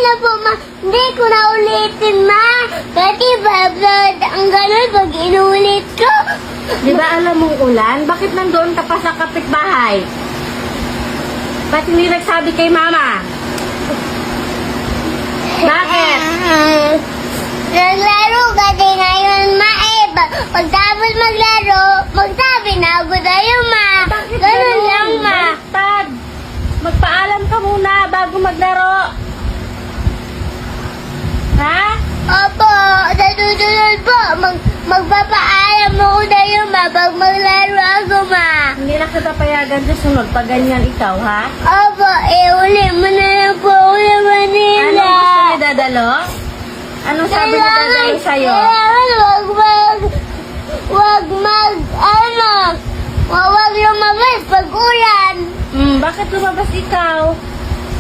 na po, ma. Hindi ko na ulitin, ma. Kasi babad ang ganun pag inulit ko. Di ba alam mong ulan? Bakit nandoon ka pa sa kapitbahay? Ba't hindi nagsabi kay mama? Bakit? Naglaro kasi ngayon, ma. Pagtapos maglaro, magsabi na ako sa'yo, ma. Bakit Ganun lang, ma. Baliktad. Magpaalam ka muna bago maglaro. Ha? Opo, sa susunod po, magpapaalam ako sa'yo, ma. Pag maglaro ako, ma. Hindi na kita payagan sa sunod pag ganyan ikaw, ha? Opo, uli mo na lang po ako sa Manila. Anong gusto niya dadalo? Anong sabi niya dadalo sa'yo? Wag lumabas pag ulan. Bakit lumabas ikaw?